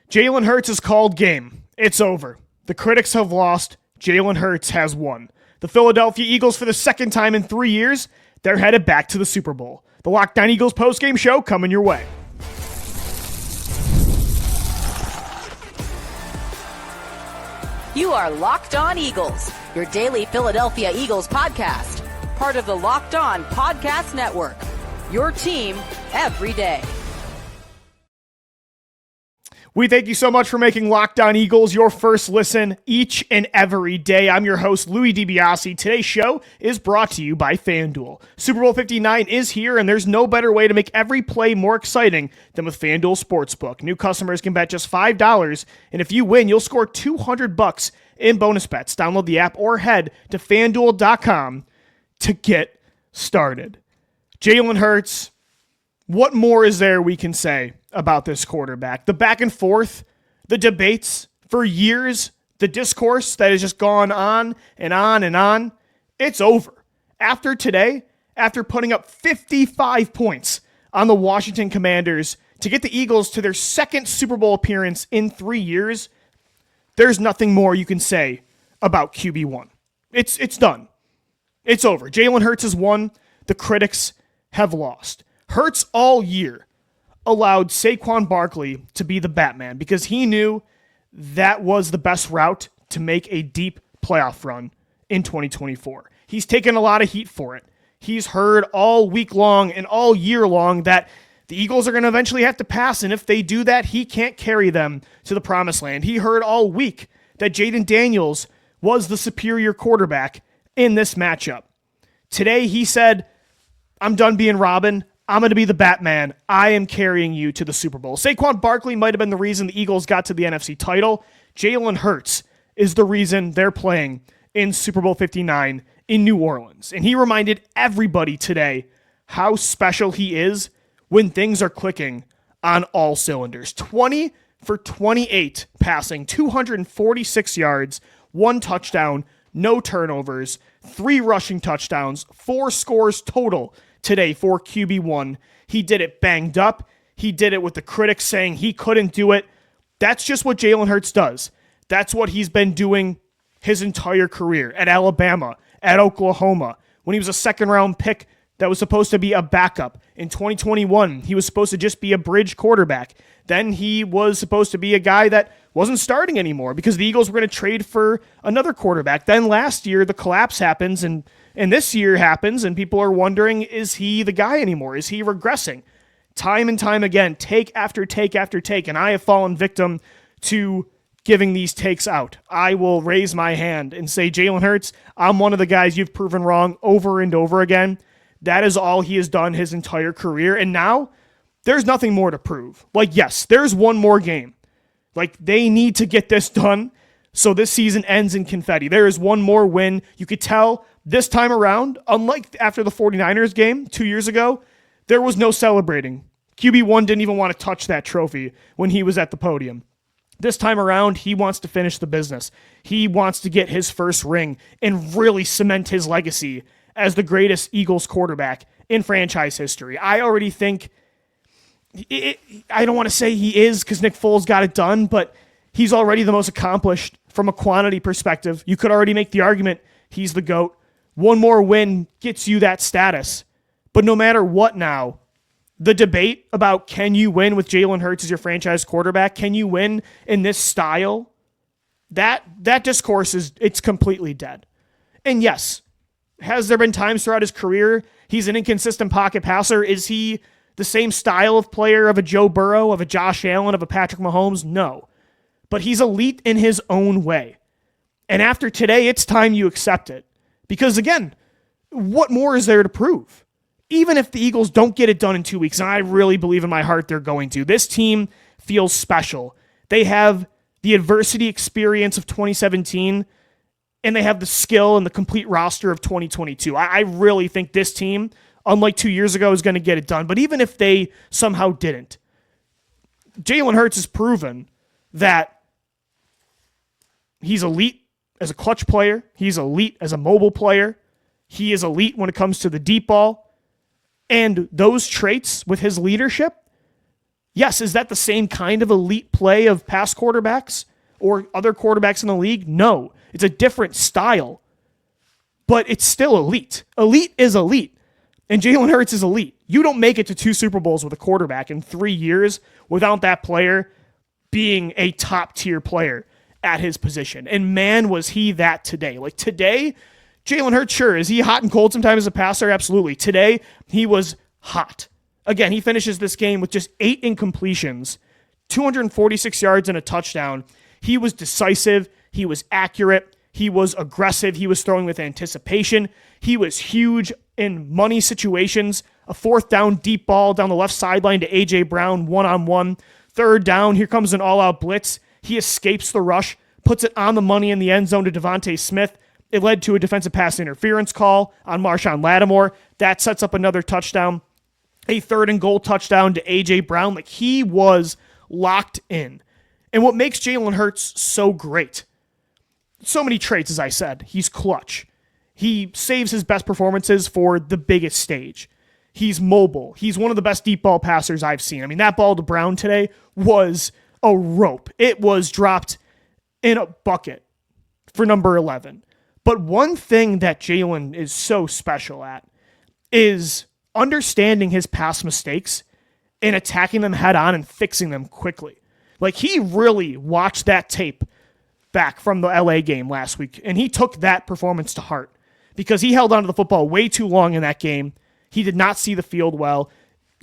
Jalen Hurts has called game. It's over. The critics have lost. Jalen Hurts has won. The Philadelphia Eagles, for the second time in 3 years, they're headed back to the Super Bowl. The Locked On Eagles postgame show coming your way. You are Locked On Eagles, your daily Philadelphia Eagles podcast. Part of the Locked On Podcast Network. Your team every day. We thank you so much for making Locked On Eagles your first listen each and every day. I'm your host, Louie DiBiase. Today's show is brought to you by FanDuel. Super Bowl 59 is here, and there's no better way to make every play more exciting than with FanDuel Sportsbook. New customers can bet just $5, and if you win, you'll score $200 in bonus bets. Download the app or head to FanDuel.com to get started. Jalen Hurts, what more is there we can say about this quarterback? The back and forth, the debates for years, the discourse that has just gone on and on and on, it's over. After today, after putting up 55 points on the Washington Commanders to get the Eagles to their second Super Bowl appearance in 3 years, there's nothing more you can say about QB1. It's done. It's over. Jalen Hurts has won. The critics have lost. Hurts all year allowed Saquon Barkley to be the Batman because he knew that was the best route to make a deep playoff run in 2024. He's taken a lot of heat for it. He's heard all week long and all year long that the Eagles are going to eventually have to pass, and if they do that, he can't carry them to the promised land. He heard all week that Jaden Daniels was the superior quarterback in this matchup. Today, he said, I'm done being Robin. I'm going to be the Batman. I am carrying you to the Super Bowl. Saquon Barkley might have been the reason the Eagles got to the NFC title. Jalen Hurts is the reason they're playing in Super Bowl 59 in New Orleans. And he reminded everybody today how special he is when things are clicking on all cylinders. 20 for 28 passing, 246 yards, 1 touchdown, no turnovers, 3 rushing touchdowns, 4 scores total today for QB1. He did it banged up. He did it with the critics saying he couldn't do it. That's just what Jalen Hurts does. That's what he's been doing his entire career at Alabama, at Oklahoma. When he was a second-round pick that was supposed to be a backup. In 2021, he was supposed to just be a bridge quarterback. Then he was supposed to be a guy that wasn't starting anymore because the Eagles were going to trade for another quarterback. Then last year, the collapse happens, and this year happens, and people are wondering, is he the guy anymore? Is he regressing? Time and time again, take after take after take, and I have fallen victim to giving these takes out. I will raise my hand and say, Jalen Hurts, I'm one of the guys you've proven wrong over and over again. That is all he has done his entire career, and now there's nothing more to prove. Like, yes, there's one more game. Like, they need to get this done so this season ends in confetti. There is one more win. You could tell this time around, unlike after the 49ers game 2 years ago, there was no celebrating. QB1 didn't even want to touch that trophy when he was at the podium. This time around, he wants to finish the business. He wants to get his first ring and really cement his legacy as the greatest Eagles quarterback in franchise history. I already think, I don't want to say he is because Nick Foles got it done, but he's already the most accomplished from a quantity perspective. You could already make the argument he's the GOAT. One more win gets you that status. But no matter what now, the debate about can you win with Jalen Hurts as your franchise quarterback, can you win in this style, that discourse it's completely dead. And yes, has there been times throughout his career he's an inconsistent pocket passer? Is he the same style of player of a Joe Burrow, of a Josh Allen, of a Patrick Mahomes? No. But he's elite in his own way. And after today, it's time you accept it. Because again, what more is there to prove? Even if the Eagles don't get it done in 2 weeks, and I really believe in my heart they're going to, this team feels special. They have the adversity experience of 2017, and they have the skill and the complete roster of 2022. I really think this team, unlike 2 years ago, is going to get it done. But even if they somehow didn't, Jalen Hurts has proven that he's elite as a clutch player. He's elite as a mobile player. He is elite when it comes to the deep ball. And those traits with his leadership, Yes, is that the same kind of elite play of past quarterbacks or other quarterbacks in the league? No, it's a different style, but it's still elite. Elite is elite, and Jalen Hurts is elite. You don't make it to 2 Super Bowls with a quarterback in 3 years without that player being a top-tier player at his position. And man, was he that today. Like today, Jalen Hurts, sure, is he hot and cold sometimes as a passer? Absolutely. Today, he was hot. Again, he finishes this game with just 8 incompletions, 246 yards and a touchdown. He was decisive. He was accurate. He was aggressive. He was throwing with anticipation. He was huge in money situations. A 4th down deep ball down the left sideline to A.J. Brown, one-on-one. 3rd down, here comes an all-out blitz. He escapes the rush, puts it on the money in the end zone to Devontae Smith. It led to a defensive pass interference call on Marshawn Lattimore. That sets up another touchdown. A 3rd and goal touchdown to A.J. Brown. Like, he was locked in. And what makes Jalen Hurts so great, so many traits, as I said. He's clutch. He saves his best performances for the biggest stage. He's mobile. He's one of the best deep ball passers I've seen. I mean, that ball to Brown today was a rope. It was dropped in a bucket for number 11. But one thing that Jalen is so special at is understanding his past mistakes and attacking them head on and fixing them quickly. Like, he really watched that tape back from the LA game last week, and he took that performance to heart because he held onto the football way too long in that game. He did not see the field well.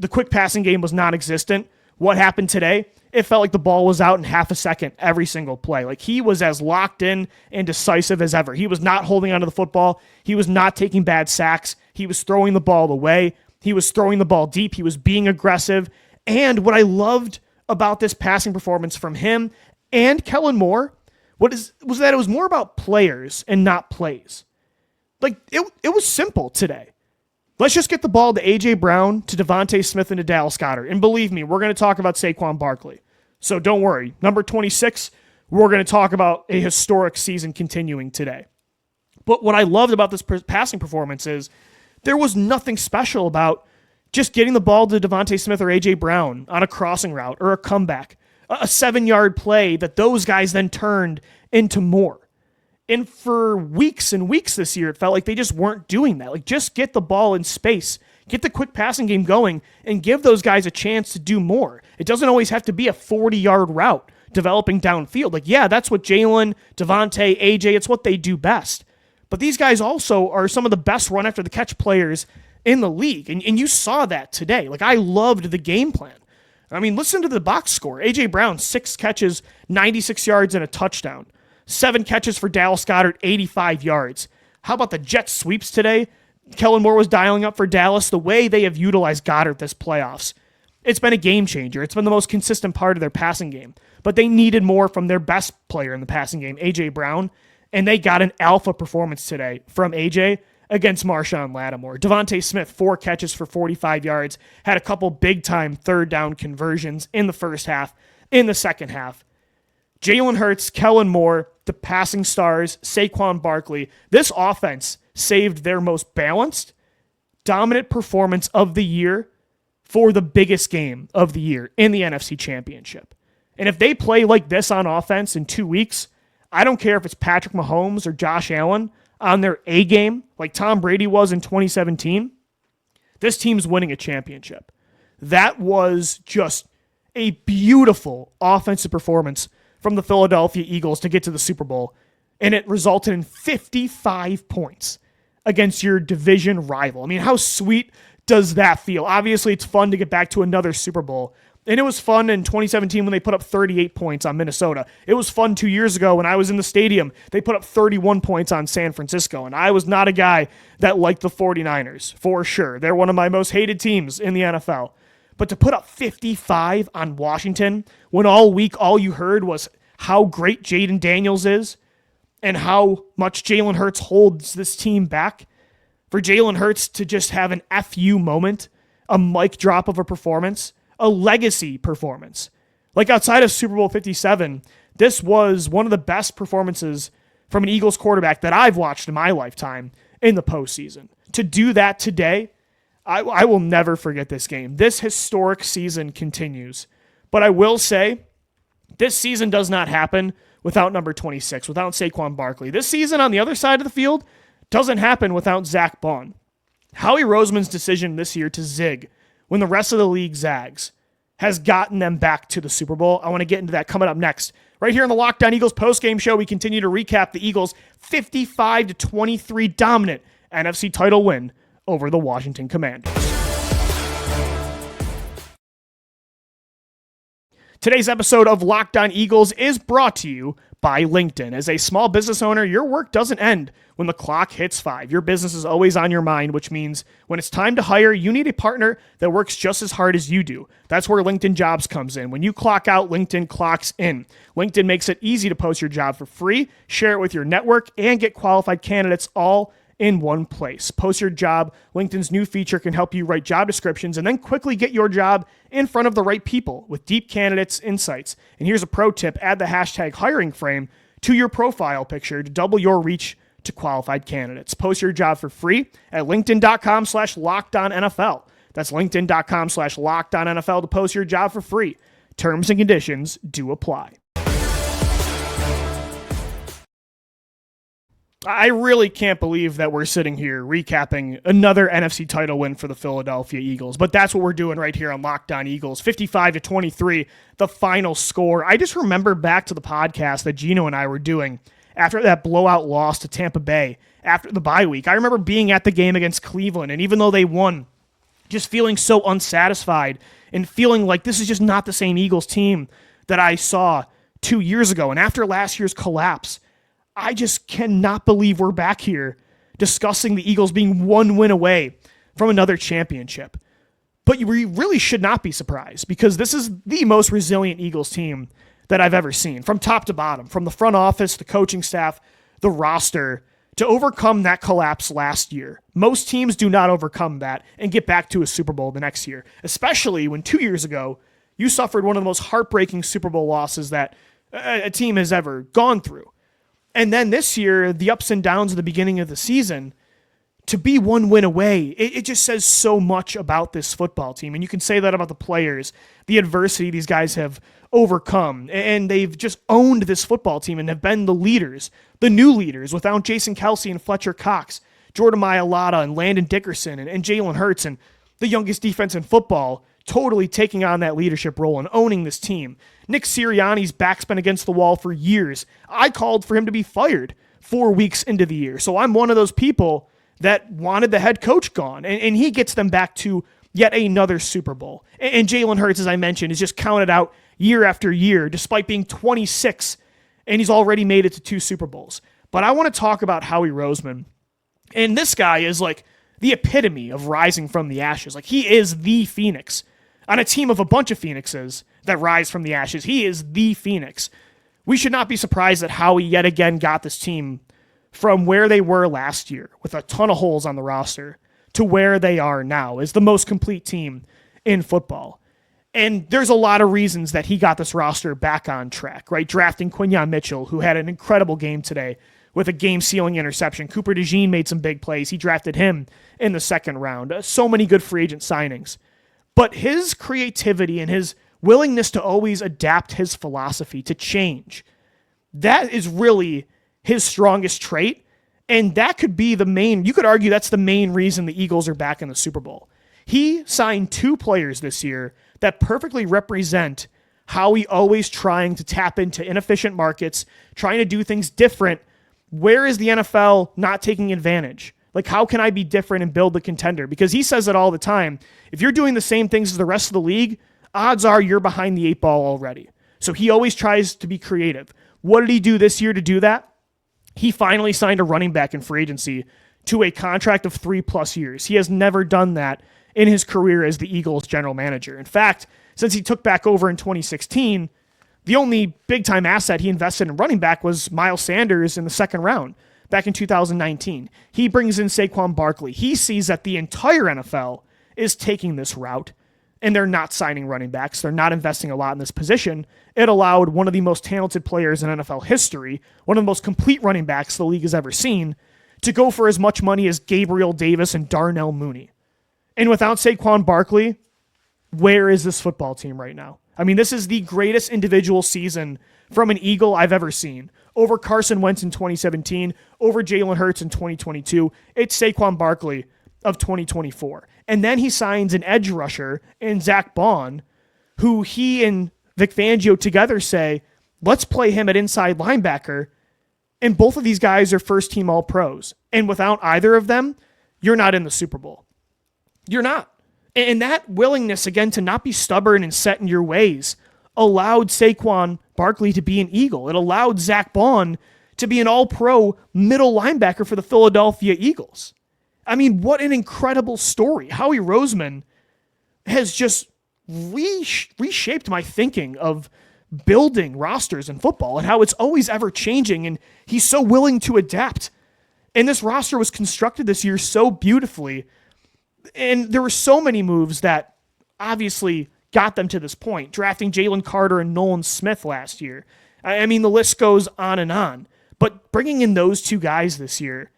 The quick passing game was non-existent. What happened today? It felt like the ball was out in half a second every single play. Like, he was as locked in and decisive as ever. He was not holding onto the football. He was not taking bad sacks. He was throwing the ball away. He was throwing the ball deep. He was being aggressive. And what I loved about this passing performance from him and Kellen Moore was that it was more about players and not plays. Like, it was simple today. Let's just get the ball to A.J. Brown, to Devontae Smith, and to Dallas Goedert. And believe me, we're going to talk about Saquon Barkley. So don't worry. Number 26, we're going to talk about a historic season continuing today. But what I loved about this passing performance is there was nothing special about just getting the ball to Devontae Smith or A.J. Brown on a crossing route or a comeback, a 7-yard play that those guys then turned into more. And for weeks and weeks this year, it felt like they just weren't doing that. Like, just get the ball in space, get the quick passing game going, and give those guys a chance to do more. It doesn't always have to be a 40-yard route developing downfield. Like, yeah, that's what Jalen, Devontae, AJ, it's what they do best. But these guys also are some of the best run-after-the-catch players in the league, and you saw that today. Like, I loved the game plan. I mean, listen to the box score. A.J. Brown, 6 catches, 96 yards, and a touchdown. 7 catches for Dallas Goedert, 85 yards. How about the jet sweeps today? Kellen Moore was dialing up for Dallas. The way they have utilized Goedert this playoffs, it's been a game changer. It's been the most consistent part of their passing game. But they needed more from their best player in the passing game, A.J. Brown, and they got an alpha performance today from A.J. against Marshawn Lattimore. Devontae Smith, 4 catches for 45 yards, had a couple big-time 3rd down conversions in the first half. In the second half, Jalen Hurts, Kellen Moore, the passing stars, Saquon Barkley, this offense saved their most balanced, dominant performance of the year for the biggest game of the year in the NFC Championship. And if they play like this on offense in 2 weeks, I don't care if it's Patrick Mahomes or Josh Allen on their A game, like Tom Brady was in 2017, this team's winning a championship. That was just a beautiful offensive performance from the Philadelphia Eagles to get to the Super Bowl, and it resulted in 55 points against your division rival. I mean, how sweet does that feel? Obviously, it's fun to get back to another Super Bowl, and it was fun in 2017 when they put up 38 points on Minnesota. It was fun 2 years ago when I was in the stadium. They put up 31 points on San Francisco, and I was not a guy that liked the 49ers, for sure. They're one of my most hated teams in the NFL. But to put up 55 on Washington when all week all you heard was how great Jaden Daniels is and how much Jalen Hurts holds this team back, for Jalen Hurts to just have an FU moment, a mic drop of a performance, a legacy performance. Like, outside of Super Bowl 57, this was one of the best performances from an Eagles quarterback that I've watched in my lifetime in the postseason. To do that today, I will never forget this game. This historic season continues But I will say, this season does not happen without number 26, without Saquon Barkley. This season on the other side of the field doesn't happen without Zack Baun. Howie Roseman's decision this year to zig when the rest of the league zags has gotten them back to the Super Bowl. I want to get into that coming up next. Right here on the Locked On Eagles postgame show, we continue to recap the Eagles' 55-23 dominant NFC title win over the Washington Commanders. Today's episode of Locked On Eagles is brought to you by LinkedIn. As a small business owner, your work doesn't end when the clock hits 5. Your business is always on your mind, which means when it's time to hire, you need a partner that works just as hard as you do. That's where LinkedIn Jobs comes in. When you clock out, LinkedIn clocks in. LinkedIn makes it easy to post your job for free, share it with your network, and get qualified candidates all in one place. Post your job. LinkedIn's new feature can help you write job descriptions and then quickly get your job in front of the right people with deep candidates insights. And here's a pro tip: add the hashtag hiring frame to your profile picture to double your reach to qualified candidates. Post your job for free at linkedin.com/lockedonnfl. That's linkedin.com/lockedonnfl to post your job for free. Terms and conditions do apply. I really can't believe that we're sitting here recapping another NFC title win for the Philadelphia Eagles, but that's what we're doing right here on Locked On Eagles. 55-23, the final score. I just remember back to the podcast that Gino and I were doing after that blowout loss to Tampa Bay after the bye week. I remember being at the game against Cleveland, and even though they won, just feeling so unsatisfied and feeling like this is just not the same Eagles team that I saw 2 years ago. And after last year's collapse, I just cannot believe we're back here discussing the Eagles being one win away from another championship. But we really should not be surprised, because this is the most resilient Eagles team that I've ever seen, from top to bottom, from the front office, the coaching staff, the roster, to overcome that collapse last year. Most teams do not overcome that and get back to a Super Bowl the next year, especially when 2 years ago you suffered one of the most heartbreaking Super Bowl losses that a team has ever gone through. And then this year, the ups and downs at the beginning of the season, to be one win away, it just says so much about this football team. And you can say that about the players, the adversity these guys have overcome. And they've just owned this football team and have been the leaders, the new leaders, without Jason Kelce and Fletcher Cox, Jordan Mailata and Landon Dickerson and Jalen Hurts, and the youngest defense in football, totally taking on that leadership role and owning this team. Nick Sirianni's back's been against the wall for years. I called for him to be fired 4 weeks into the year. So I'm one of those people that wanted the head coach gone. And he gets them back to yet another Super Bowl. And Jalen Hurts, as I mentioned, is just counted out year after year, despite being 26, and he's already made it to 2 Super Bowls. But I want to talk about Howie Roseman. And this guy is like the epitome of rising from the ashes. Like, he is the Phoenix. On a team of a bunch of Phoenixes that rise from the ashes, he is the Phoenix. We should not be surprised that Howie yet again got this team from where they were last year, with a ton of holes on the roster, to where they are now as the most complete team in football. And there's a lot of reasons that he got this roster back on track, right? Drafting Quinyon Mitchell, who had an incredible game today with a game-sealing interception. Cooper DeJean made some big plays. He drafted him in the second round. So many good free agent signings. But his creativity and his willingness to always adapt his philosophy to change, that is really his strongest trait. And that could be you could argue that's the main reason the Eagles are back in the Super Bowl. He signed 2 players this year that perfectly represent Howie always trying to tap into inefficient markets, trying to do things different. Where is the NFL not taking advantage? Like, how can I be different and build the contender? Because he says it all the time. If you're doing the same things as the rest of the league, odds are you're behind the 8 ball already. So he always tries to be creative. What did he do this year to do that? He finally signed a running back in free agency to a contract of 3+ years. He has never done that in his career as the Eagles general manager. In fact, since he took back over in 2016, the only big-time asset he invested in running back was Miles Sanders in the second round. Back in 2019, he brings in Saquon Barkley. He sees that the entire NFL is taking this route, and they're not signing running backs. They're not investing a lot in this position. It allowed one of the most talented players in NFL history, one of the most complete running backs the league has ever seen, to go for as much money as Gabriel Davis and Darnell Mooney. And without Saquon Barkley, where is this football team right now? I mean, this is the greatest individual season from an Eagle I've ever seen. Over Carson Wentz in 2017, over Jalen Hurts in 2022, it's Saquon Barkley of 2024. And then he signs an edge rusher in Zack Baun, who he and Vic Fangio together say, let's play him at inside linebacker. And both of these guys are first-team All-Pros. And without either of them, you're not in the Super Bowl. You're not. And that willingness, again, to not be stubborn and set in your ways allowed Saquon Barkley to be an Eagle. It allowed Zack Baun to be an All-Pro middle linebacker for the Philadelphia Eagles. I mean, what an incredible story. Howie Roseman has just reshaped my thinking of building rosters in football and how it's always ever changing, and he's so willing to adapt. And this roster was constructed this year so beautifully, and there were so many moves that obviously got them to this point. Drafting Jalen Carter and Nolan Smith last year. I mean, the list goes on and on. But bringing in those two guys this year,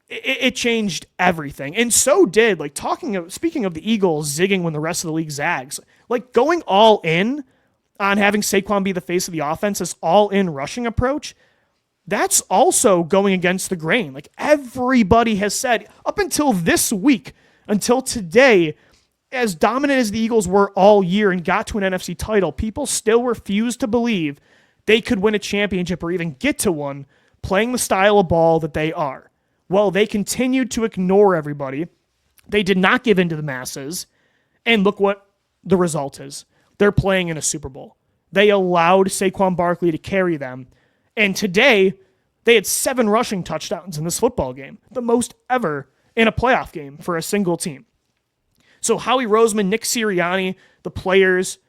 it changed everything. And so did, speaking of the Eagles zigging when the rest of the league zags, going all in on having Saquon be the face of the offense, this all-in rushing approach, that's also going against the grain. Everybody has said, up until this week, until today, as dominant as the Eagles were all year and got to an NFC title, people still refuse to believe they could win a championship or even get to one playing the style of ball that they are. Well, they continued to ignore everybody. They did not give in to the masses. And look what the result is. They're playing in a Super Bowl. They allowed Saquon Barkley to carry them. And today, they had 7 rushing touchdowns in this football game, the most ever in a playoff game for a single team. So Howie Roseman, Nick Sirianni, the players,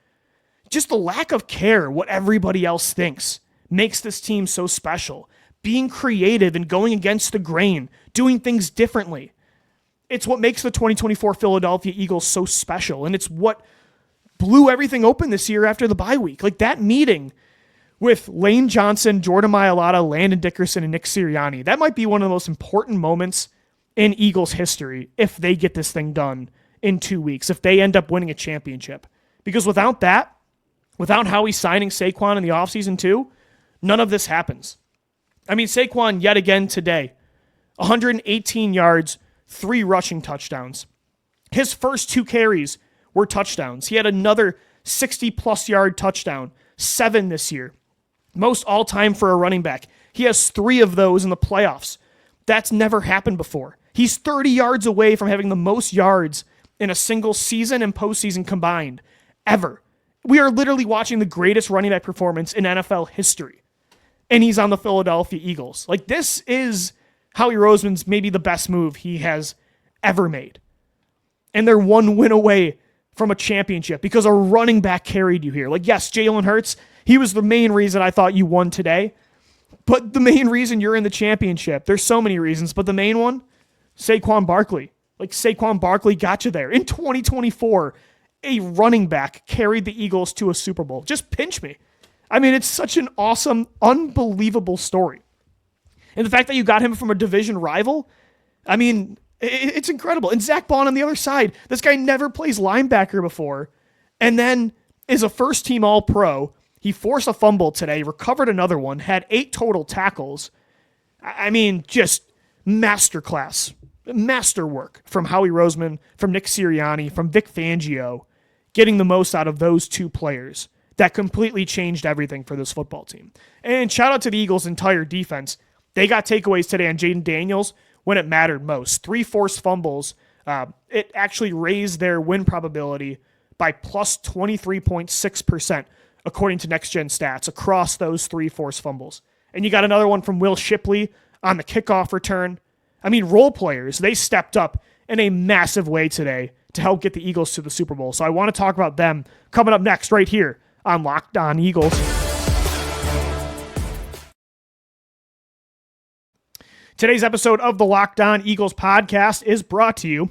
just the lack of care, what everybody else thinks, makes this team so special. Being creative and going against the grain, doing things differently. It's what makes the 2024 Philadelphia Eagles so special, and it's what blew everything open this year after the bye week. That meeting with Lane Johnson, Jordan Mailata, Landon Dickerson, and Nick Sirianni, that might be one of the most important moments in Eagles history if they get this thing done in 2 weeks, if they end up winning a championship. Because without that, without Howie signing Saquon in the offseason too, none of this happens. I mean, Saquon yet again today, 118 yards, 3 rushing touchdowns. His first 2 carries were touchdowns. He had another 60-plus yard touchdown, 7 this year. Most all-time for a running back. He has 3 of those in the playoffs. That's never happened before. He's 30 yards away from having the most yards in a single season and postseason combined ever. We are literally watching the greatest running back performance in NFL history. And he's on the Philadelphia Eagles. This is Howie Roseman's maybe the best move he has ever made. And they're 1 win away from a championship because a running back carried you here. Yes, Jalen Hurts, he was the main reason I thought you won today. But the main reason you're in the championship, there's so many reasons, but the main one, Saquon Barkley. Saquon Barkley got you there. In 2024, a running back carried the Eagles to a Super Bowl. Just pinch me. I mean, it's such an awesome, unbelievable story. And the fact that you got him from a division rival, I mean, it's incredible. And Zack Baun on the other side, this guy never plays linebacker before, and then is a first-team All-Pro. He forced a fumble today, recovered another one, had 8 total tackles. I mean, just masterclass. Masterwork from Howie Roseman, from Nick Sirianni, from Vic Fangio, getting the most out of those 2 players. That completely changed everything for this football team. And shout out to the Eagles' entire defense. They got takeaways today on Jaden Daniels when it mattered most. 3 forced fumbles. It actually raised their win probability by plus 23.6%, according to Next Gen Stats, across those 3 forced fumbles. And you got another one from Will Shipley on the kickoff return. I mean, role players, they stepped up in a massive way today to help get the Eagles to the Super Bowl. So I want to talk about them coming up next right here on Locked On Eagles. Today's episode of the Locked On Eagles podcast is brought to you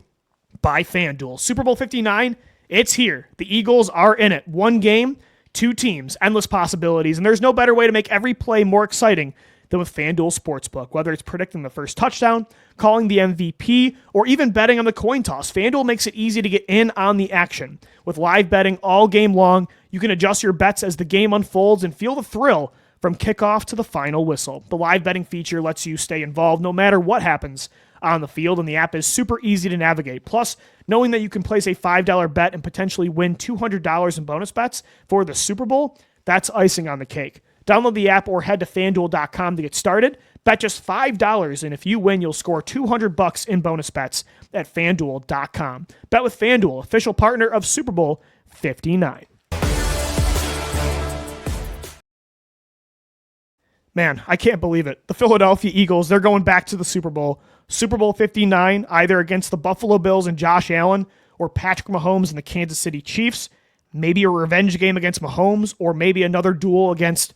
by FanDuel. Super Bowl 59, it's here. The Eagles are in it. 1 game, 2 teams, endless possibilities, and there's no better way to make every play more exciting than with FanDuel Sportsbook. Whether it's predicting the first touchdown, calling the MVP, or even betting on the coin toss, FanDuel makes it easy to get in on the action. With live betting all game long, you can adjust your bets as the game unfolds and feel the thrill from kickoff to the final whistle. The live betting feature lets you stay involved no matter what happens on the field, and the app is super easy to navigate. Plus, knowing that you can place a $5 bet and potentially win $200 in bonus bets for the Super Bowl, that's icing on the cake. Download the app or head to FanDuel.com to get started. Bet just $5, and if you win, you'll score $200 in bonus bets at FanDuel.com. Bet with FanDuel, official partner of Super Bowl 59. Man, I can't believe it. The Philadelphia Eagles, they're going back to the Super Bowl. Super Bowl 59, either against the Buffalo Bills and Josh Allen or Patrick Mahomes and the Kansas City Chiefs. Maybe a revenge game against Mahomes, or maybe another duel against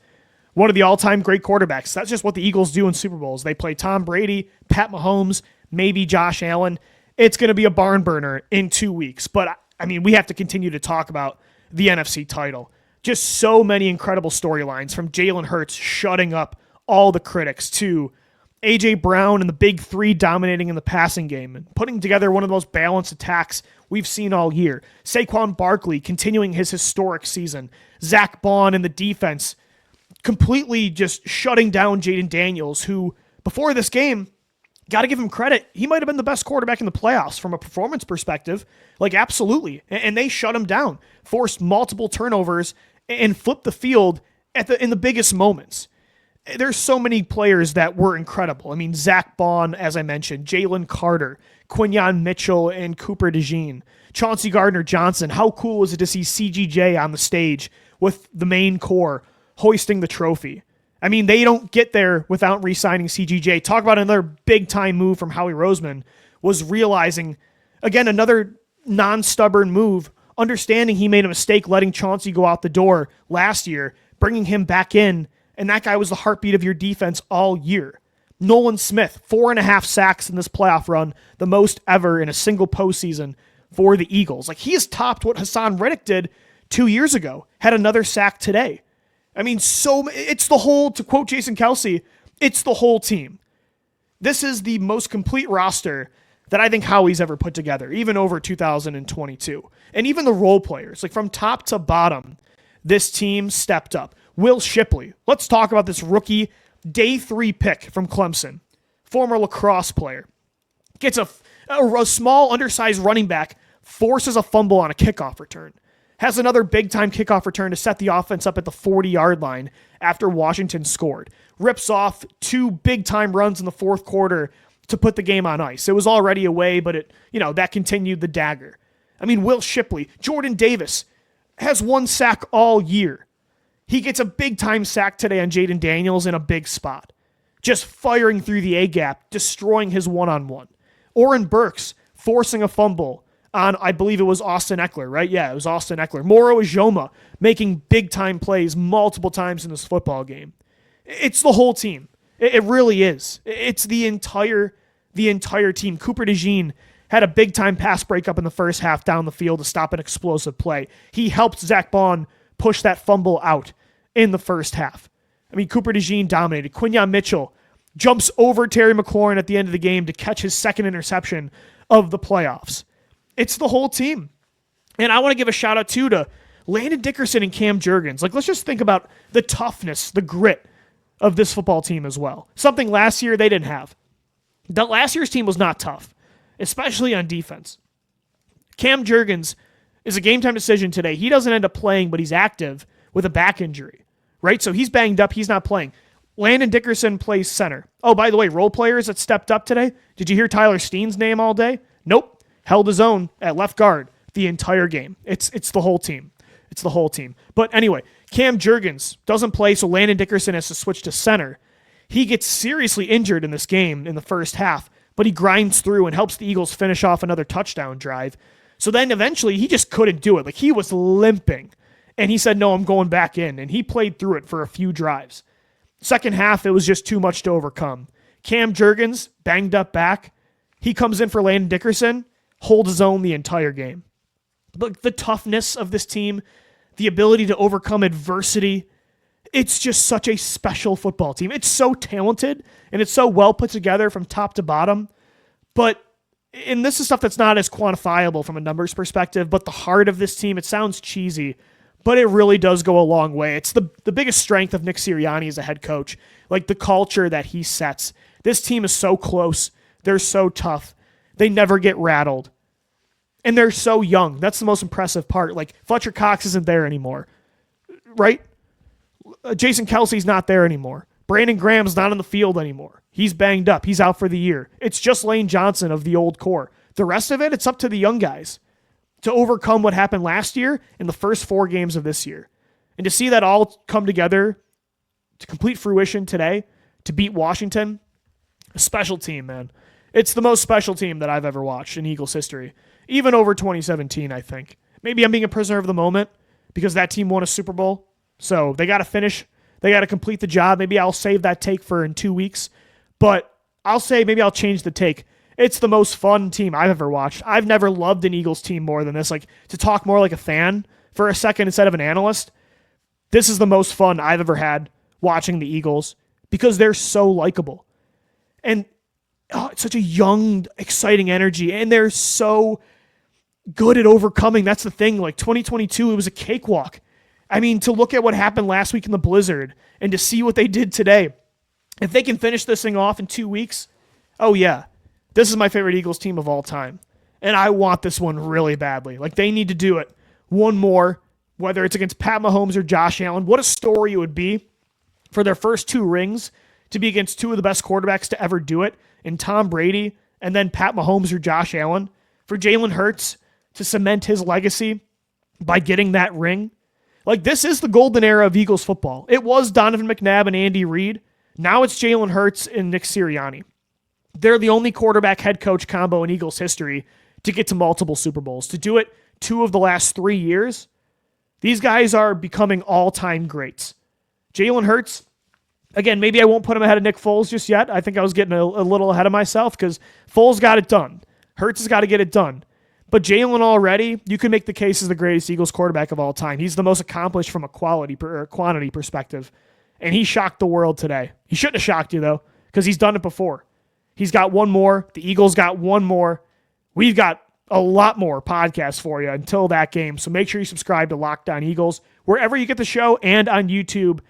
one of the all-time great quarterbacks. That's just what the Eagles do in Super Bowls. They play Tom Brady, Pat Mahomes, maybe Josh Allen. It's going to be a barn burner in 2 weeks. But, I mean, we have to continue to talk about the NFC title. Just so many incredible storylines, from Jalen Hurts shutting up all the critics to A.J. Brown and the big three dominating in the passing game and putting together one of the most balanced attacks we've seen all year. Saquon Barkley continuing his historic season. Zack Baun and the defense completely just shutting down Jaden Daniels, who, before this game, got to give him credit, he might have been the best quarterback in the playoffs from a performance perspective. Like, absolutely. And they shut him down, forced multiple turnovers, and flipped the field in the biggest moments. There's so many players that were incredible. I mean, Zack Baun, as I mentioned, Jalen Carter, Quinyon Mitchell, and Cooper DeJean, Chauncey Gardner-Johnson. How cool was it to see CGJ on the stage with the main core hoisting the trophy? I mean, they don't get there without re-signing CGJ. Talk about another big-time move from Howie Roseman, was realizing, again, another non-stubborn move, understanding he made a mistake letting Chauncey go out the door last year, bringing him back in, and that guy was the heartbeat of your defense all year. Nolan Smith, 4.5 sacks in this playoff run, the most ever in a single postseason for the Eagles. Like, he has topped what Hassan Reddick did 2 years ago, had another sack today. I mean, it's the whole, to quote Jason Kelsey, it's the whole team. This is the most complete roster that I think Howie's ever put together, even over 2022. And even the role players, like from top to bottom, this team stepped up. Will Shipley, let's talk about this rookie day 3 pick from Clemson, former lacrosse player. Gets a small, undersized running back, forces a fumble on a kickoff return. Has another big-time kickoff return to set the offense up at the 40-yard line after Washington scored. Rips off 2 big-time runs in the fourth quarter to put the game on ice. It was already away, but that continued the dagger. I mean, Will Shipley, Jordan Davis has 1 sack all year. He gets a big-time sack today on Jaden Daniels in a big spot. Just firing through the A-gap, destroying his one-on-one. Oren Burks forcing a fumble on, I believe it was Austin Eckler, right? Yeah, it was Austin Eckler. Moro Ijoma making big-time plays multiple times in this football game. It's the whole team. It really is. It's the entire team. Cooper DeJean had a big-time pass breakup in the first half down the field to stop an explosive play. He helped Zack Baun push that fumble out in the first half. I mean, Cooper DeJean dominated. Quinyon Mitchell jumps over Terry McLaurin at the end of the game to catch his second interception of the playoffs. It's the whole team. And I want to give a shout out too to Landon Dickerson and Cam Jurgens. Like, let's just think about the toughness, the grit of this football team as well. Something last year they didn't have. Last year's team was not tough, especially on defense. Cam Jurgens is a game-time decision today. He doesn't end up playing, but he's active with a back injury, right? So he's banged up. He's not playing. Landon Dickerson plays center. Oh, by the way, role players that stepped up today. Did you hear Tyler Steen's name all day? Nope. Held his own at left guard the entire game. It's the whole team. It's the whole team. But anyway, Cam Jurgens doesn't play, so Landon Dickerson has to switch to center. He gets seriously injured in this game in the first half, but he grinds through and helps the Eagles finish off another touchdown drive. So then eventually he just couldn't do it. Like, he was limping. And he said, no, I'm going back in. And he played through it for a few drives. Second half, it was just too much to overcome. Cam Jurgens, banged up back. He comes in for Landon Dickerson, holds his own the entire game. But the toughness of this team, the ability to overcome adversity, It's just such a special football team. It's so talented and it's so well put together from top to bottom. And this is stuff that's not as quantifiable from a numbers perspective, but the heart of this team, it sounds cheesy, but it really does go a long way. It's the biggest strength of Nick Sirianni as a head coach, like the culture that he sets. This team is so close. They're so tough. They never get rattled. And they're so young. That's the most impressive part. Like, Fletcher Cox isn't there anymore, right? Jason Kelsey's not there anymore. Brandon Graham's not on the field anymore. He's banged up. He's out for the year. It's just Lane Johnson of the old core. The rest of it, it's up to the young guys to overcome what happened last year in the first 4 games of this year. And to see that all come together to complete fruition today, to beat Washington, a special team, man. It's the most special team that I've ever watched in Eagles history. Even over 2017, I think. Maybe I'm being a prisoner of the moment because that team won a Super Bowl. So they got to finish. They got to complete the job. Maybe I'll save that take for in 2 weeks. But I'll say maybe I'll change the take. It's the most fun team I've ever watched. I've never loved an Eagles team more than this. Like, to talk more like a fan for a second instead of an analyst, this is the most fun I've ever had watching the Eagles because they're so likable. And it's such a young, exciting energy. And they're so good at overcoming. That's the thing. Like, 2022, it was a cakewalk. I mean, to look at what happened last week in the blizzard and to see what they did today, if they can finish this thing off in 2 weeks, oh yeah, this is my favorite Eagles team of all time. And I want this one really badly. Like, they need to do it one more, whether it's against Pat Mahomes or Josh Allen. What a story it would be for their first 2 rings to be against 2 of the best quarterbacks to ever do it, in Tom Brady and then Pat Mahomes or Josh Allen. For Jalen Hurts to cement his legacy by getting that ring. Like, this is the golden era of Eagles football. It was Donovan McNabb and Andy Reid. Now it's Jalen Hurts and Nick Sirianni. They're the only quarterback head coach combo in Eagles history to get to multiple Super Bowls. To do it 2 of the last 3 years, these guys are becoming all-time greats. Jalen Hurts, again, maybe I won't put him ahead of Nick Foles just yet. I think I was getting a little ahead of myself because Foles got it done. Hurts has got to get it done. But Jalen already, you can make the case as the greatest Eagles quarterback of all time. He's the most accomplished from a quantity perspective. And he shocked the world today. He shouldn't have shocked you, though, because he's done it before. He's got one more. The Eagles got one more. We've got a lot more podcasts for you until that game. So make sure you subscribe to Locked On Eagles wherever you get the show and on YouTube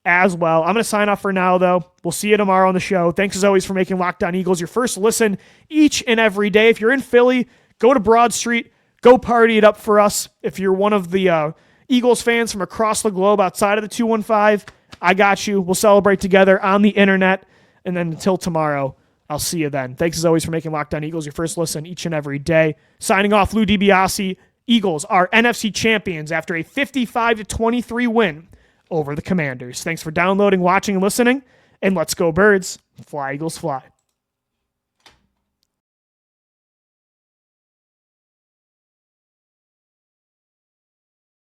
as well. I'm going to sign off for now, though. We'll see you tomorrow on the show. Thanks, as always, for making Locked On Eagles your first listen each and every day. If you're in Philly, go to Broad Street. Go party it up for us. If you're one of the Eagles fans from across the globe outside of the 215, I got you. We'll celebrate together on the internet. And then until tomorrow, I'll see you then. Thanks, as always, for making Locked On Eagles your first listen each and every day. Signing off, Lou DiBiase. Eagles are NFC champions after a 55-23 win over the Commanders. Thanks for downloading, watching, and listening. And let's go, Birds. Fly, Eagles, fly.